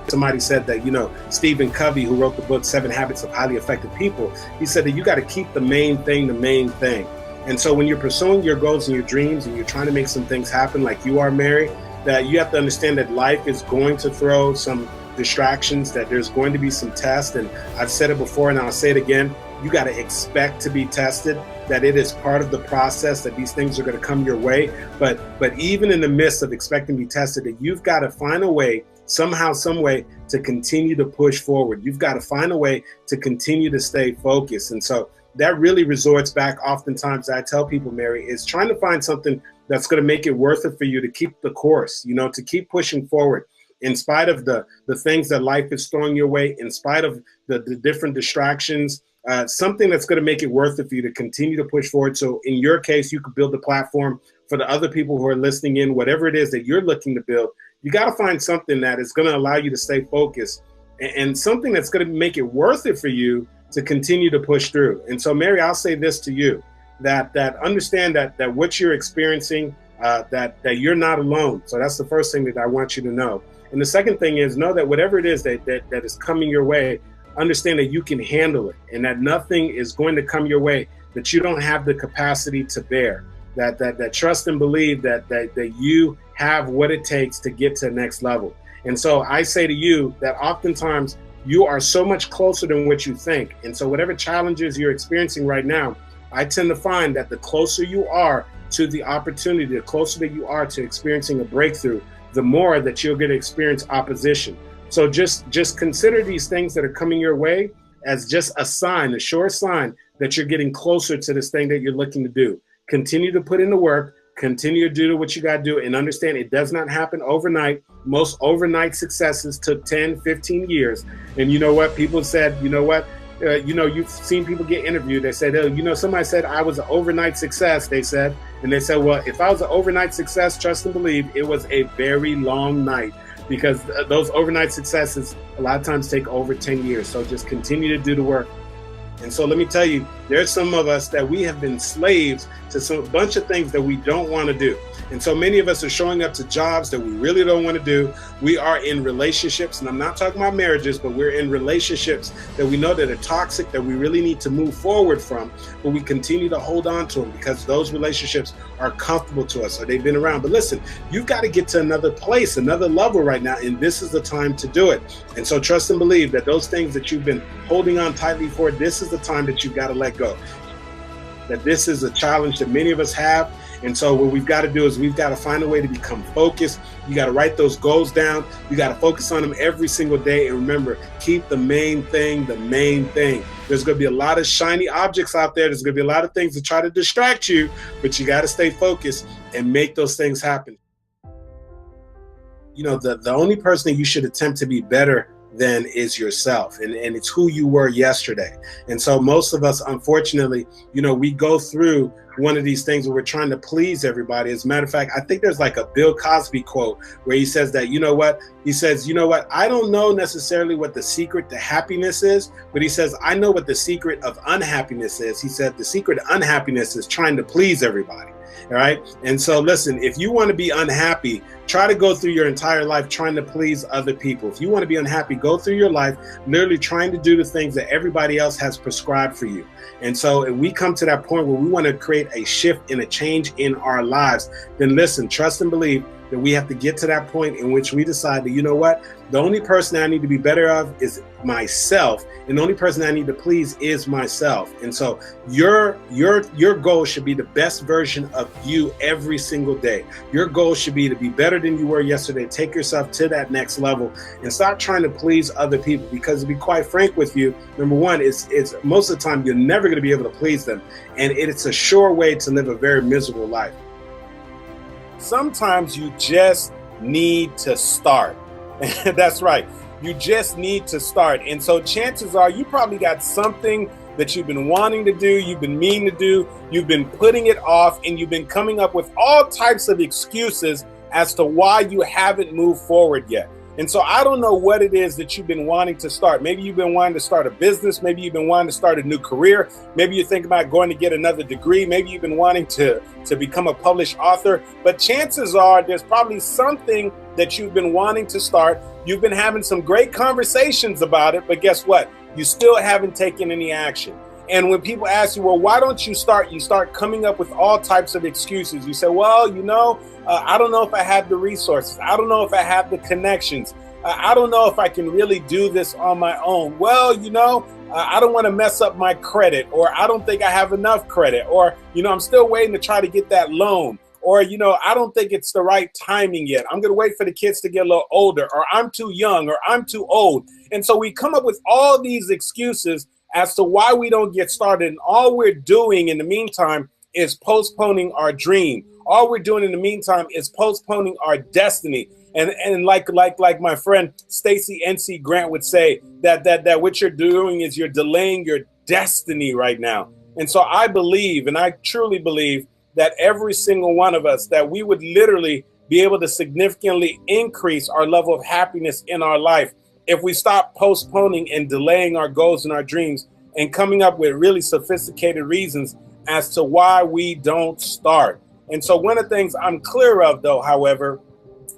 somebody said that, you know, Stephen Covey, who wrote the book 7 Habits of Highly Effective People, he said that you got to keep the main thing the main thing. And so when you're pursuing your goals and your dreams and you're trying to make some things happen like you are, Mary, that you have to understand that life is going to throw some distractions, that there's going to be some tests. And I've said it before and I'll say it again. You got to expect to be tested, that it is part of the process, that these things are going to come your way. But even in the midst of expecting to be tested, that you've got to find a way, somehow, some way, to continue to push forward. You've got to find a way to continue to stay focused. And so that really resorts back, oftentimes, I tell people, Mary, is trying to find something that's going to make it worth it for you to keep the course, you know, to keep pushing forward in spite of the things that life is throwing your way, in spite of the different distractions, something that's going to make it worth it for you to continue to push forward. So in your case, you could build a platform for the other people who are listening in, whatever it is that you're looking to build. You got to find something that is going to allow you to stay focused and something that's going to make it worth it for you to continue to push through. And so, Mary, I'll say this to you, that understand that what you're experiencing, that you're not alone. So that's the first thing that I want you to know. And the second thing is, know that whatever it is that is coming your way, understand that you can handle it, and that nothing is going to come your way that you don't have the capacity to bear. That trust and believe that you have what it takes to get to the next level. And so I say to you that oftentimes you are so much closer than what you think. And so whatever challenges you're experiencing right now, I tend to find that the closer you are to the opportunity, the closer that you are to experiencing a breakthrough, the more that you're going to experience opposition. So just consider these things that are coming your way as just a sign, a sure sign that you're getting closer to this thing that you're looking to do. Continue to put in the work, continue to do what you got to do, and understand it does not happen overnight. Most overnight successes took 10, 15 years. And you know what? People said, you know what? You've seen people get interviewed. They said, oh, you know, somebody said I was an overnight success, they said. And they said, well, if I was an overnight success, trust and believe, it was a very long night, because those overnight successes a lot of times take over 10 years. So just continue to do the work. And so let me tell you, there's some of us that we have been slaves to a bunch of things that we don't want to do. And so many of us are showing up to jobs that we really don't want to do. We are in relationships, and I'm not talking about marriages, but we're in relationships that we know that are toxic, that we really need to move forward from, but we continue to hold on to them because those relationships are comfortable to us or they've been around. But listen, you've got to get to another place, another level right now, and this is the time to do it. And so trust and believe that those things that you've been holding on tightly for, this is the time that you've got to let go. That this is a challenge that many of us have. And so what we've got to do is we've got to find a way to become focused. You got to write those goals down. You got to focus on them every single day. And remember, keep the main thing the main thing. There's going to be a lot of shiny objects out there. There's going to be a lot of things to try to distract you, but you got to stay focused and make those things happen. You know, the only person that you should attempt to be better than is yourself, and it's who you were yesterday. And so most of us, unfortunately, you know, we go through one of these things where we're trying to please everybody. As a matter of fact, I think there's like a Bill Cosby quote where he says that, you know what, he says, you know what, I don't know necessarily what the secret to happiness is, but he says, I know what the secret of unhappiness is. He said the secret of unhappiness is trying to please everybody. All right. And so listen, if you want to be unhappy, try to go through your entire life trying to please other people. If you want to be unhappy, go through your life literally trying to do the things that everybody else has prescribed for you. And so if we come to that point where we want to create a shift and a change in our lives, then listen, trust and believe that we have to get to that point in which we decide that, you know what, the only person I need to be better of is myself, and the only person I need to please is myself. And so your goal should be the best version of you every single day. Your goal should be to be better than you were yesterday. Take yourself to that next level and stop trying to please other people, because to be quite frank with you, number one, it's most of the time you're never going to be able to please them, and it's a sure way to live a very miserable life. Sometimes you just need to start. That's right. You just need to start. And so chances are you probably got something that you've been wanting to do, you've been meaning to do, you've been putting it off, and you've been coming up with all types of excuses as to why you haven't moved forward yet. And so I don't know what it is that you've been wanting to start. Maybe you've been wanting to start a business. Maybe you've been wanting to start a new career. Maybe you're thinking about going to get another degree. Maybe you've been wanting to become a published author. But chances are there's probably something that you've been wanting to start. You've been having some great conversations about it, but guess what? You still haven't taken any action. And when people ask you, well, why don't you start? You start coming up with all types of excuses. You say, well, I don't know if I have the resources. I don't know if I have the connections. I don't know if I can really do this on my own. Well, I don't want to mess up my credit, or I don't think I have enough credit, or, I'm still waiting to try to get that loan. Or, I don't think it's the right timing yet. I'm going to wait for the kids to get a little older, or I'm too young, or I'm too old. And so we come up with all these excuses as to why we don't get started. And all we're doing in the meantime is postponing our dream. All we're doing in the meantime is postponing our destiny. And like my friend Stacey NC Grant would say, that what you're doing is you're delaying your destiny right now. And so I believe, and I truly believe, that every single one of us, that we would literally be able to significantly increase our level of happiness in our life if we stop postponing and delaying our goals and our dreams and coming up with really sophisticated reasons as to why we don't start. And so one of the things I'm clear of, though, however,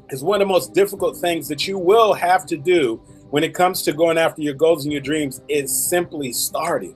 is one of the most difficult things that you will have to do when it comes to going after your goals and your dreams is simply starting.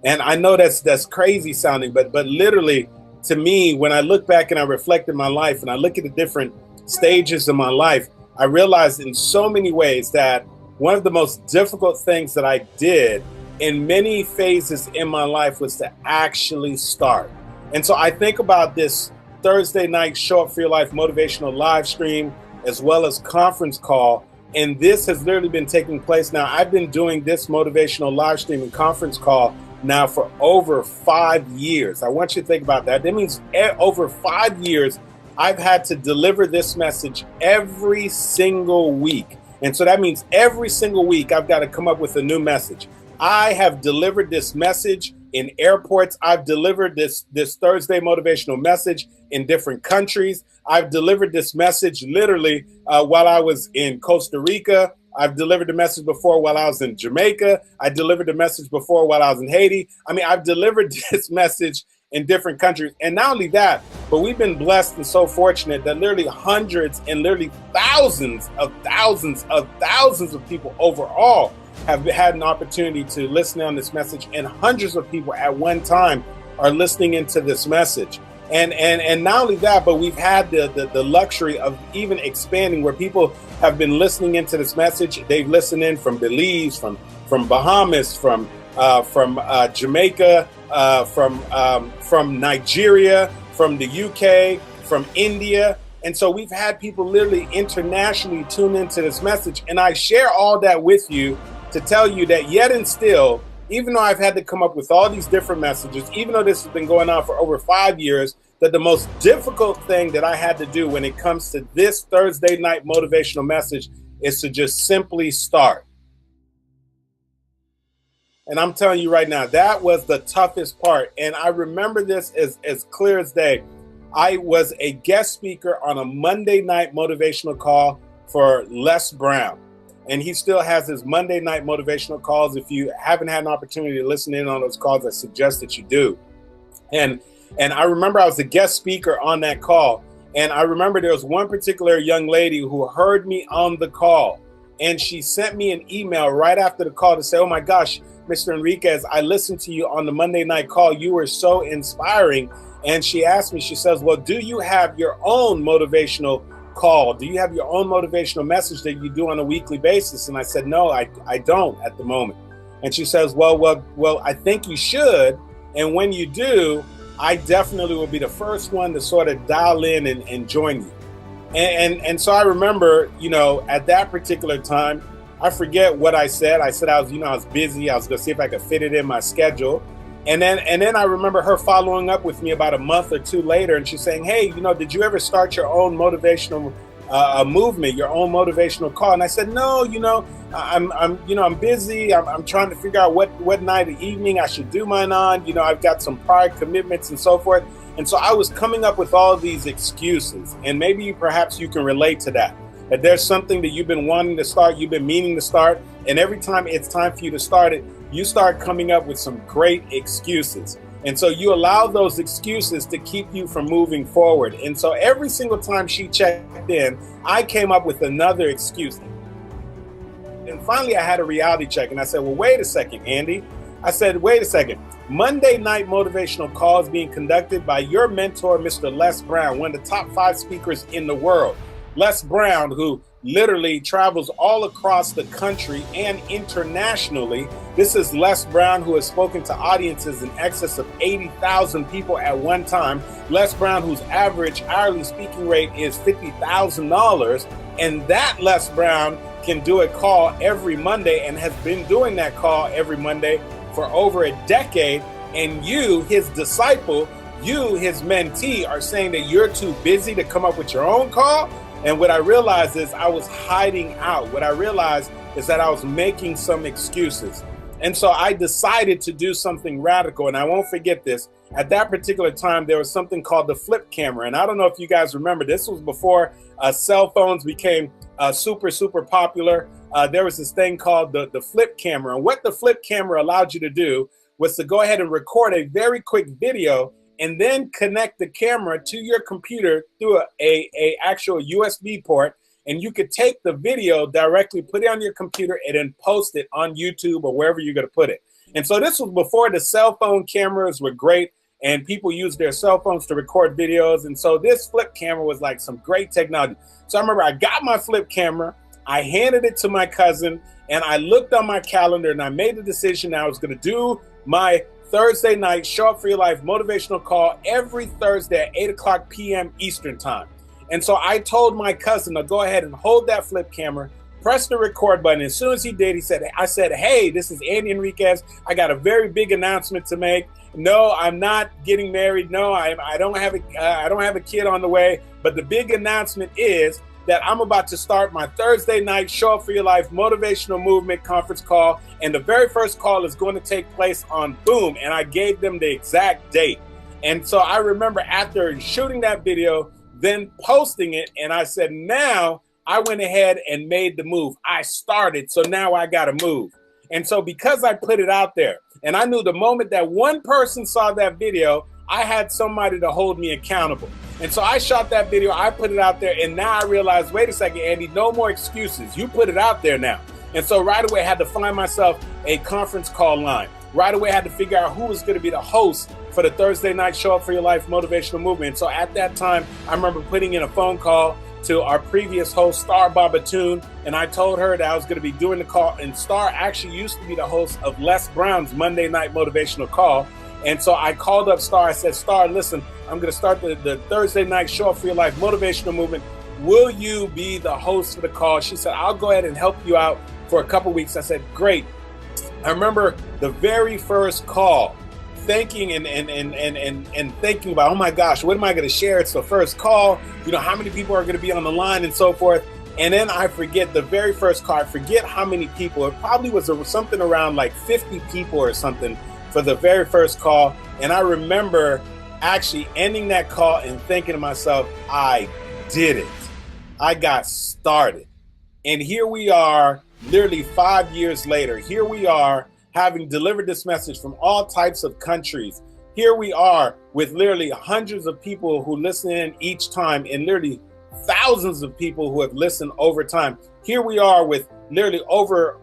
And I know that's crazy sounding, but literally, to me, when I look back and I reflect in my life and I look at the different stages of my life, I realized in so many ways that one of the most difficult things that I did in many phases in my life was to actually start. And so I think about this Thursday night Show Up for Your Life motivational live stream, as well as conference call. And this has literally been taking place now. I've been doing this motivational live stream and conference call now for over 5 years. I want you to think about that. That means over 5 years, I've had to deliver this message every single week. And so that means every single week, I've got to come up with a new message. I have delivered this message in airports. I've delivered this Thursday motivational message in different countries. I've delivered this message literally while I was in Costa Rica. I've delivered the message before while I was in Jamaica. I delivered the message before while I was in Haiti. I mean, I've delivered this message in different countries. And not only that, but we've been blessed and so fortunate that literally hundreds and literally thousands of people overall have had an opportunity to listen on this message, and hundreds of people at one time are listening into this message. And not only that, but we've had the luxury of even expanding, where people have been listening into this message. They've listened in from Belize, from Bahamas, from Jamaica, from Nigeria, from the UK, from India. And so we've had people literally internationally tune into this message. And I share all that with you to tell you that yet and still, even though I've had to come up with all these different messages, even though this has been going on for over 5 years, that the most difficult thing that I had to do when it comes to this Thursday night motivational message is to just simply start. And I'm telling you right now, that was the toughest part. And I remember this as clear as day. I was a guest speaker on a Monday night motivational call for Les Brown. And he still has his Monday night motivational calls. If you haven't had an opportunity to listen in on those calls, I suggest that you do. And And I remember I was a guest speaker on that call. And I remember there was one particular young lady who heard me on the call, and she sent me an email right after the call to say, oh my gosh, Mr. Enriquez, I listened to you on the Monday night call. You were so inspiring. And she asked me, she says, well, do you have your own motivational call? Do you have your own motivational message that you do on a weekly basis? And I said, no, I don't at the moment. And she says, well, I think you should. And when you do, I definitely will be the first one to sort of dial in and join you. And so I remember, at that particular time, I forget what I said. I said I was busy. I was going to see if I could fit it in my schedule. And then I remember her following up with me about a month or two later, and she's saying, hey, did you ever start your own motivational movement, your own motivational call? And I said, no, I'm busy. I'm trying to figure out what night or evening I should do mine on. I've got some prior commitments and so forth. And so I was coming up with all these excuses, and maybe perhaps you can relate to that there's something that you've been wanting to start, you've been meaning to start, and every time it's time for you to start it, you start coming up with some great excuses. And so you allow those excuses to keep you from moving forward. And so every single time she checked in, I came up with another excuse. And finally, I had a reality check, and I said, well, wait a second, Andy. I said, wait a second. Monday night motivational call is being conducted by your mentor, Mr. Les Brown, one of the top 5 speakers in the world. Les Brown, who literally travels all across the country and internationally. This is Les Brown, who has spoken to audiences in excess of 80,000 people at one time. Les Brown, whose average hourly speaking rate is $50,000. And that Les Brown can do a call every Monday and has been doing that call every Monday for over a decade. And you, his disciple, you, his mentee, are saying that you're too busy to come up with your own call. And what I realized is I was hiding out. What I realized is that I was making some excuses. And so I decided to do something radical. And I won't forget this. At that particular time, there was something called the flip camera. And I don't know if you guys remember, this was before cell phones became super popular. There was this thing called the flip camera. And what the flip camera allowed you to do was to go ahead and record a very quick video and then connect the camera to your computer through a actual USB port. And you could take the video directly, put it on your computer, and then post it on YouTube or wherever you're going to put it. And so this was before the cell phone cameras were great and people used their cell phones to record videos. And so this flip camera was like some great technology. So I remember I got my flip camera, I handed it to my cousin, and I looked on my calendar and I made the decision that I was going to do my Thursday night Show Up For Your Life motivational call every Thursday at 8 p.m. Eastern time. And so I told my cousin to go ahead and hold that flip camera, press the record button. As soon as he did, I said, hey, this is Andy Enriquez. I got a very big announcement to make. No, I'm not getting married. No, I don't have a kid on the way. But the big announcement is that I'm about to start my Thursday night Show Up For Your Life motivational movement conference call. And the very first call is going to take place on Boom. And I gave them the exact date. And so I remember after shooting that video, then posting it, and I said, now I went ahead and made the move. I started, so now I got to move. And so because I put it out there, and I knew the moment that one person saw that video, I had somebody to hold me accountable. And so I shot that video, I put it out there, and now I realized, wait a second, Andy, no more excuses. You put it out there now. And so right away I had to find myself a conference call line. Right away I had to figure out who was going to be the host for the Thursday night Show Up For Your Life motivational movement. So at that time, I remember putting in a phone call to our previous host, Star Babatoon, and I told her that I was going to be doing the call. And Star actually used to be the host of Les Brown's Monday night motivational call. And so I called up Star. I said, Star, listen, I'm going to start the Thursday night Show Up For Your Life motivational movement. Will you be the host for the call? She said, I'll go ahead and help you out for a couple weeks. I said, great. I remember the very first call, thinking and thinking about, oh my gosh, what am I going to share? It's the first call. You know, how many people are going to be on the line and so forth. And then I forget the very first call. I forget how many people. It probably was something around like 50 people or something for the very first call. And I remember actually ending that call and thinking to myself, I did it. I got started. And here we are, nearly 5 years later. Here we are, having delivered this message from all types of countries. here we are with literally hundreds of people who listen in each time, and literally thousands of people who have listened over time. Here we are with literally over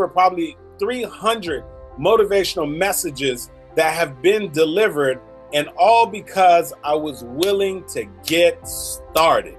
probably 300 motivational messages that have been delivered, and all because I was willing to get started.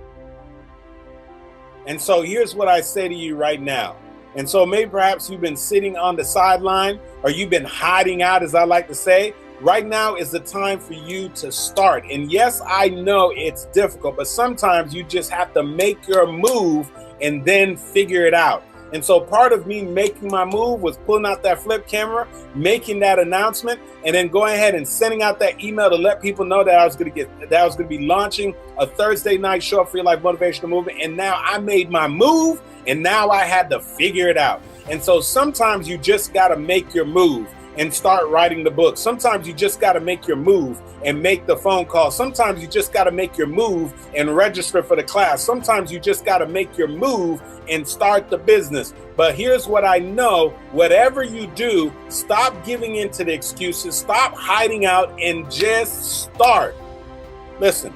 And so here's what I say to you right now. And so maybe perhaps you've been sitting on the sideline, or you've been hiding out, as I like to say. Right now is the time for you to start. And yes, I know it's difficult, but sometimes you just have to make your move and then figure it out. And so part of me making my move was pulling out that flip camera, making that announcement, and then going ahead and sending out that email to let people know that I was going to be launching a Thursday night Show Up for Your Life motivational movement. And now I made my move, and now I had to figure it out. And so sometimes you just got to make your move and start writing the book. Sometimes you just got to make your move and make the phone call. Sometimes you just got to make your move and register for the class. Sometimes you just got to make your move and start the business. But here's what I know: whatever you do, stop giving in to the excuses, stop hiding out, and just start. Listen,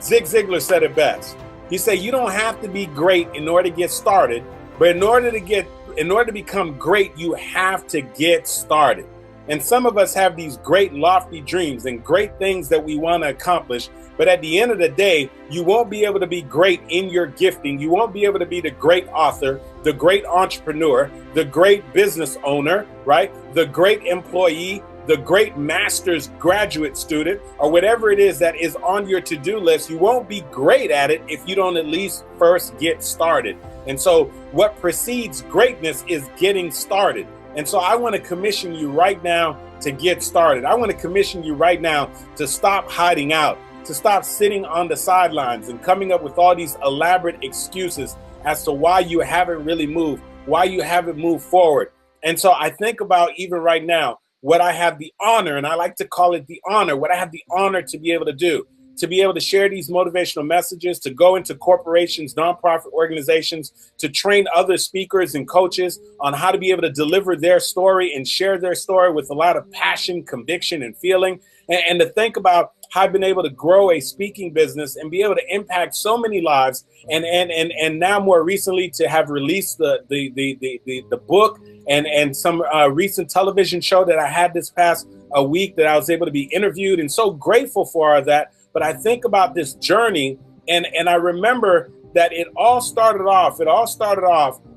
Zig Ziglar said it best. He said, you don't have to be great in order to get started, but in order to become great, you have to get started. And some of us have these great lofty dreams and great things that we want to accomplish. But at the end of the day, you won't be able to be great in your gifting. You won't be able to be the great author, the great entrepreneur, the great business owner, right? The great employee, the great master's graduate student, or whatever it is that is on your to-do list. You won't be great at it if you don't at least first get started. And so what precedes greatness is getting started. And so I want to commission you right now to get started. I want to commission you right now to stop hiding out, to stop sitting on the sidelines and coming up with all these elaborate excuses as to why you haven't really moved, why you haven't moved forward. And so I think about even right now, what I have the honor, and I like to call it the honor, what I have the honor to be able to do, to be able to share these motivational messages, to go into corporations, nonprofit organizations, to train other speakers and coaches on how to be able to deliver their story and share their story with a lot of passion, conviction, and feeling, and to think about how I've been able to grow a speaking business and be able to impact so many lives, and now more recently to have released the book and some recent television show that I had this past week that I was able to be interviewed, and so grateful for that. But I think about this journey, and I remember that it all started off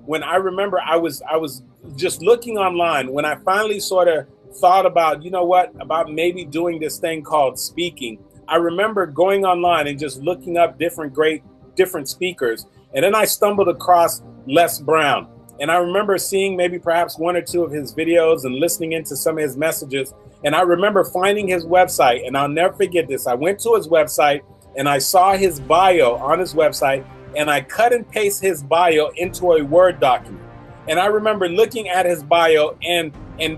when I remember I was just looking online when I finally sort of thought about, you know what, about maybe doing this thing called speaking. I remember going online and just looking up different speakers, and then I stumbled across Les Brown. And I remember seeing maybe perhaps one or two of his videos and listening into some of his messages. And I remember finding his website, and I'll never forget this. I went to his website and I saw his bio on his website, and I cut and paste his bio into a Word document. And I remember looking at his bio and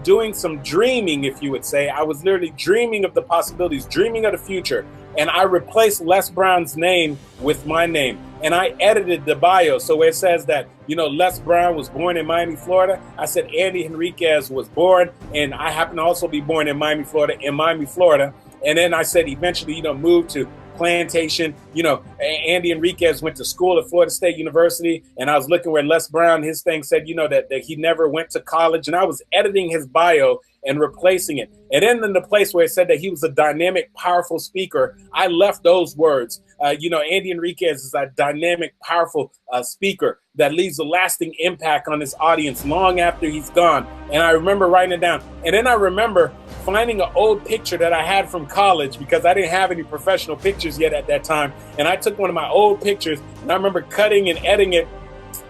doing some dreaming, if you would say. I was literally dreaming of the possibilities, dreaming of the future. And I replaced Les Brown's name with my name. And I edited the bio. So it says that, you know, Les Brown was born in Miami, Florida. I said Andy Henriquez was born, and I happen to also be born in Miami, Florida. And then I said eventually, you know, moved to Plantation. You know, Andy Henriquez went to school at Florida State University, and I was looking where Les Brown, his thing said, you know, that he never went to college, and I was editing his bio and replacing it. And then in the place where it said that he was a dynamic, powerful speaker, I left those words. You know, Andy Henriquez is a dynamic, powerful speaker that leaves a lasting impact on his audience long after he's gone. And I remember writing it down. And then I remember finding an old picture that I had from college, because I didn't have any professional pictures yet at that time. And I took one of my old pictures, and I remember cutting and editing it.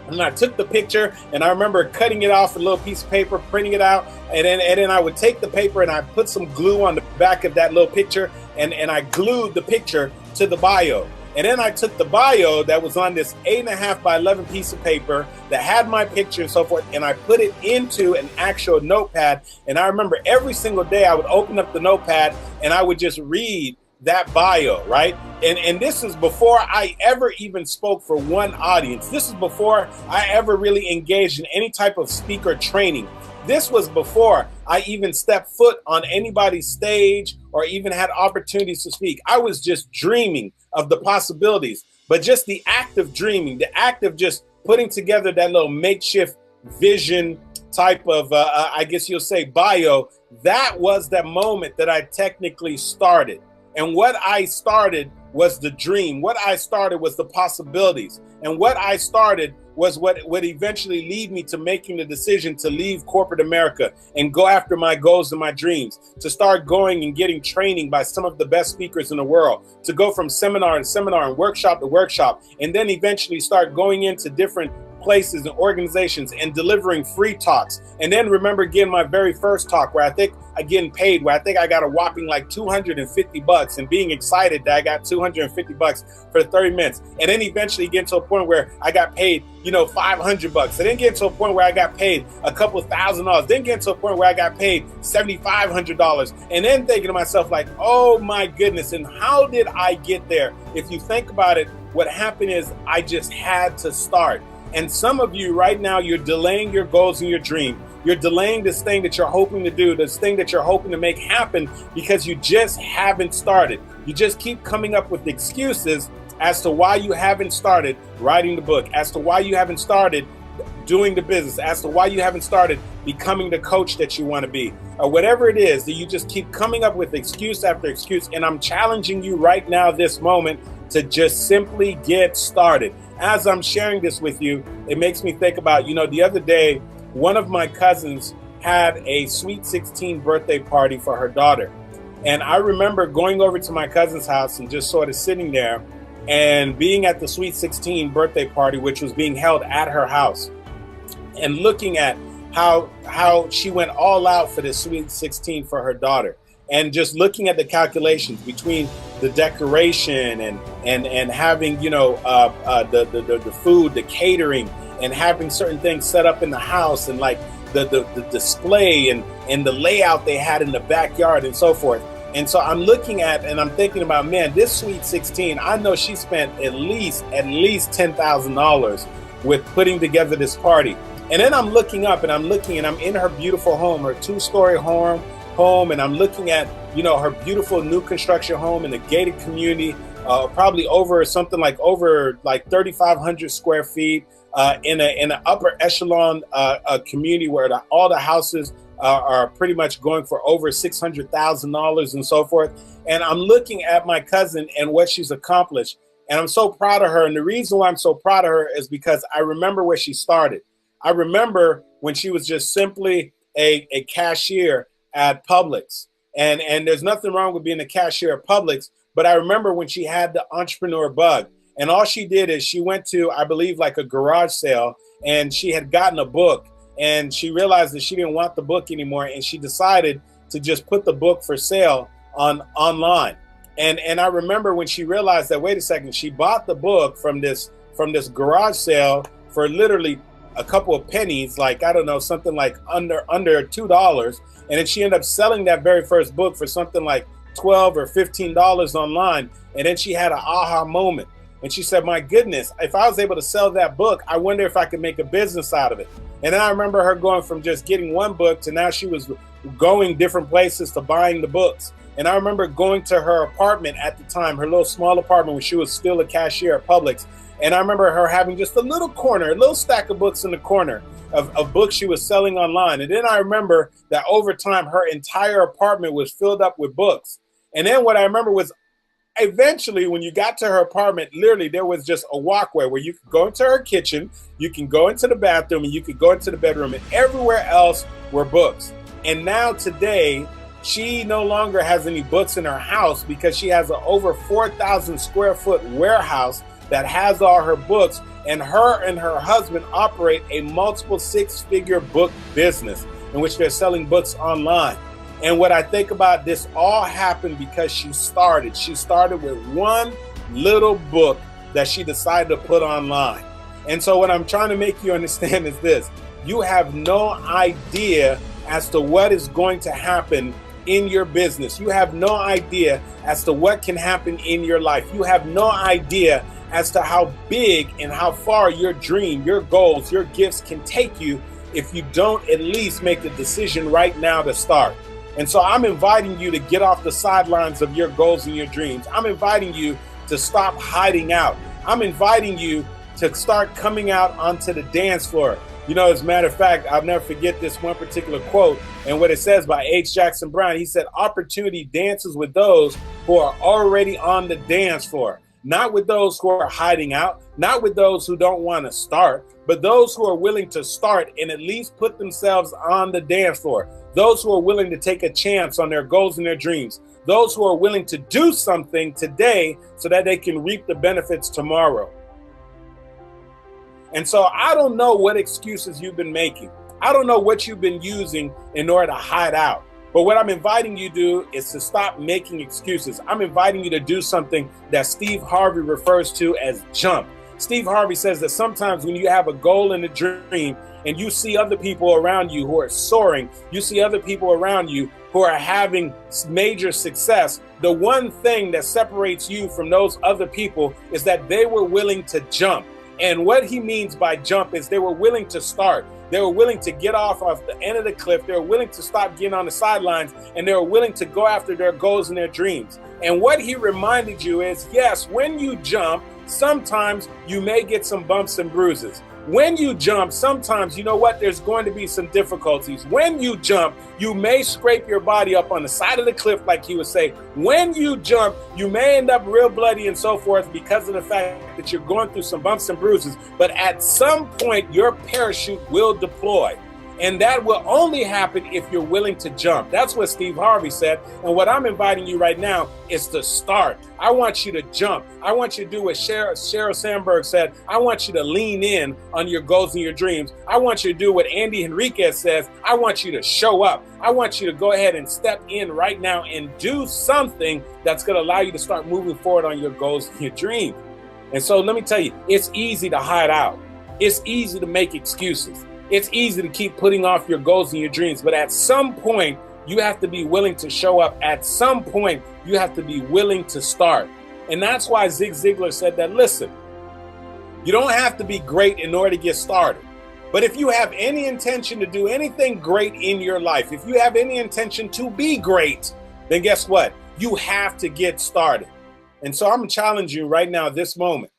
And I took the picture, and I remember cutting it off a little piece of paper, printing it out, and then I would take the paper and I put some glue on the back of that little picture, and I glued the picture to the bio. And then I took the bio that was on this 8.5 by 11 piece of paper that had my picture and so forth, and I put it into an actual notepad. And I remember every single day I would open up the notepad and I would just read that bio, right? And this is before I ever even spoke for one audience. This is before I ever really engaged in any type of speaker training. this was before I even stepped foot on anybody's stage or even had opportunities to speak. I was just dreaming of the possibilities, but just the act of dreaming, the act of just putting together that little makeshift vision type of, I guess you'll say, bio, that was that moment that I technically started. And what I started was the dream. What I started was the possibilities. And what I started was what would eventually lead me to making the decision to leave corporate America and go after my goals and my dreams, to start going and getting training by some of the best speakers in the world, to go from seminar to seminar and workshop to workshop, and then eventually start going into different places and organizations and delivering free talks. And then remember getting my very first talk where I think I getting paid, where I think I got a whopping like $250 and being excited that I got $250 for 30 minutes. And then eventually getting to a point where I got paid, you know, $500. And then getting to a point where I got paid a couple $1,000. Then getting to a point where I got paid $7,500. And then thinking to myself like, oh my goodness, and how did I get there? If you think about it, what happened is I just had to start. And some of you right now, you're delaying your goals and your dream. You're delaying this thing that you're hoping to do, this thing that you're hoping to make happen because you just haven't started. You just keep coming up with excuses as to why you haven't started writing the book, as to why you haven't started doing the business, as to why you haven't started becoming the coach that you want to be, or whatever it is that you just keep coming up with excuse after excuse. And I'm challenging you right now, this moment, to just simply get started. As I'm sharing this with you, it makes me think about, you know, the other day, one of my cousins had a sweet 16 birthday party for her daughter. And I remember going over to my cousin's house and just sort of sitting there and being at the sweet 16 birthday party, which was being held at her house, and looking at how she went all out for this sweet 16 for her daughter. And just looking at the calculations between the decoration and having, you know, the food, the catering, and having certain things set up in the house, and like the display and the layout they had in the backyard and so forth. And so I'm looking at and I'm thinking about, man, this sweet 16, I know she spent at least $10,000 with putting together this party. And then I'm looking up and I'm in her beautiful home, her 2-story home, and I'm looking at, you know, her beautiful new construction home in a gated community, probably over 3,500 square feet, in an upper echelon community where all the houses are pretty much going for over $600,000 and so forth. And I'm looking at my cousin and what she's accomplished, and I'm so proud of her. And the reason why I'm so proud of her is because I remember where she started. I remember when she was just simply a cashier at Publix. And there's nothing wrong with being a cashier at Publix, but I remember when she had the entrepreneur bug, and all she did is she went to, I believe, like a garage sale, and she had gotten a book, and she realized that she didn't want the book anymore, and she decided to just put the book for sale online. And I remember when she realized that, wait a second, she bought the book from this garage sale for literally a couple of pennies, like, I don't know, something like under $2. And then she ended up selling that very first book for something like $12 or $15 online. And then she had an aha moment. And she said, my goodness, if I was able to sell that book, I wonder if I could make a business out of it. And then I remember her going from just getting one book to now she was going different places to buying the books. And I remember going to her apartment at the time, her little small apartment when she was still a cashier at Publix. And I remember her having just a little corner, a little stack of books in the corner of books she was selling online. And then I remember that over time, her entire apartment was filled up with books. And then what I remember was eventually when you got to her apartment, literally there was just a walkway where you could go into her kitchen, you can go into the bathroom, and you could go into the bedroom, and everywhere else were books. And now today, she no longer has any books in her house because she has an over 4,000 square foot warehouse that has all her books, and her husband operate a multiple 6-figure book business in which they're selling books online. And what I think about, this all happened because she started. She started with one little book that she decided to put online. And so what I'm trying to make you understand is this: you have no idea as to what is going to happen in your business. You have no idea as to what can happen in your life. You have no idea as to how big and how far your dream, your goals, your gifts can take you if you don't at least make the decision right now to start. And so I'm inviting you to get off the sidelines of your goals and your dreams. I'm inviting you to stop hiding out. I'm inviting you to start coming out onto the dance floor. You know, as a matter of fact, I'll never forget this one particular quote and what it says by H. Jackson Brown. He said, opportunity dances with those who are already on the dance floor, not with those who are hiding out, not with those who don't want to start, but those who are willing to start and at least put themselves on the dance floor. Those who are willing to take a chance on their goals and their dreams. Those who are willing to do something today so that they can reap the benefits tomorrow. And so I don't know what excuses you've been making. I don't know what you've been using in order to hide out. But what I'm inviting you to do is to stop making excuses. I'm inviting you to do something that Steve Harvey refers to as jump. Steve Harvey says that sometimes when you have a goal and a dream and you see other people around you who are soaring, you see other people around you who are having major success, the one thing that separates you from those other people is that they were willing to jump. And what he means by jump is they were willing to start. They were willing to get off of the end of the cliff. They were willing to stop getting on the sidelines, and they were willing to go after their goals and their dreams. And what he reminded you is, yes, when you jump, sometimes you may get some bumps and bruises. When you jump, sometimes, you know what, there's going to be some difficulties. When you jump, you may scrape your body up on the side of the cliff, like he would say. When you jump, you may end up real bloody and so forth because of the fact that you're going through some bumps and bruises. But at some point, your parachute will deploy. And that will only happen if you're willing to jump. That's what Steve Harvey said. And what I'm inviting you right now is to start. I want you to jump. I want you to do what Sheryl Sandberg said. I want you to lean in on your goals and your dreams. I want you to do what Andy Henriquez says. I want you to show up. I want you to go ahead and step in right now and do something that's going to allow you to start moving forward on your goals and your dreams. And so let me tell you, it's easy to hide out. It's easy to make excuses. It's easy to keep putting off your goals and your dreams, but at some point, you have to be willing to show up. At some point, you have to be willing to start. And that's why Zig Ziglar said that, listen, you don't have to be great in order to get started. But if you have any intention to do anything great in your life, if you have any intention to be great, then guess what? You have to get started. And so I'm going to challenge you right now, this moment,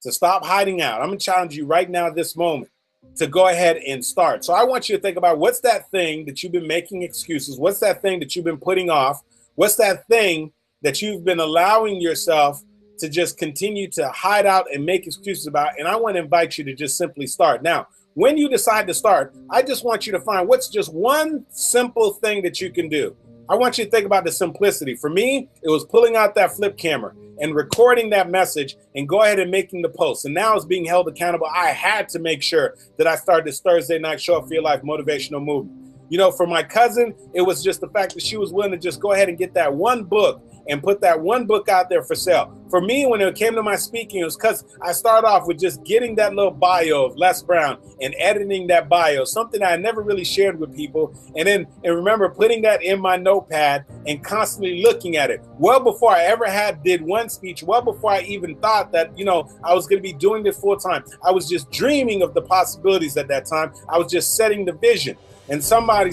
to stop hiding out. I'm going to challenge you right now, this moment, to go ahead and start. So I want you to think about, what's that thing that you've been making excuses? What's that thing that you've been putting off? What's that thing that you've been allowing yourself to just continue to hide out and make excuses about? And I want to invite you to just simply start. Now, when you decide to start, I just want you to find what's just one simple thing that you can do. I want you to think about the simplicity. For me, it was pulling out that flip camera and recording that message and go ahead and making the post. And now it's being held accountable. I had to make sure that I started this Thursday night Show Up for Your Life motivational movement. You know, for my cousin, it was just the fact that she was willing to just go ahead and get that one book and put that one book out there for sale. For me, when it came to my speaking, it was because I started off with just getting that little bio of Les Brown and editing that bio, something I never really shared with people. And remember putting that in my notepad and constantly looking at it. Well before I ever did one speech, well before I even thought that, you know, I was going to be doing this full time. I was just dreaming of the possibilities at that time. I was just setting the vision. And someone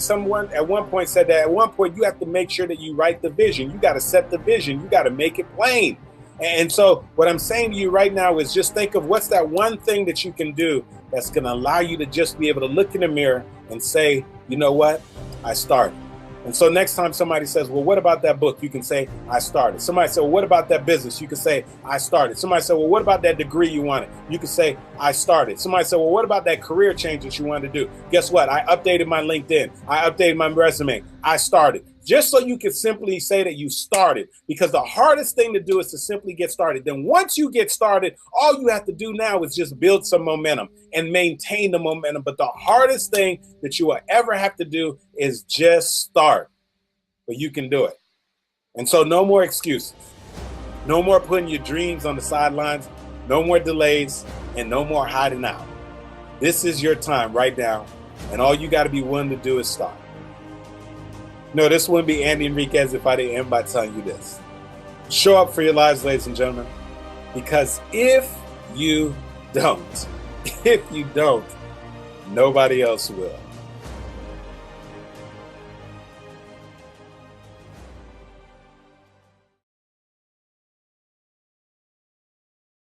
at one point said that at one point you have to make sure that you write the vision. You got to set the vision. You got to make it plain. And so what I'm saying to you right now is just think of what's that one thing that you can do that's going to allow you to just be able to look in the mirror and say, you know what, I started. And so next time somebody says, well, what about that book? You can say, I started. Somebody said, well, what about that business? You can say, I started. Somebody said, well, what about that degree you wanted? You can say, I started. Somebody said, well, what about that career change that you wanted to do? Guess what? I updated my LinkedIn. I updated my resume. I started. Just so you can simply say that you started, because the hardest thing to do is to simply get started. Then once you get started, all you have to do now is just build some momentum and maintain the momentum. But the hardest thing that you will ever have to do is just start. But you can do it. And so no more excuses. No more putting your dreams on the sidelines. No more delays and no more hiding out. This is your time right now. And all you got to be willing to do is start. No, this wouldn't be Andy Enriquez if I didn't end by telling you this. Show up for your lives, ladies and gentlemen. Because if you don't, Nobody else will.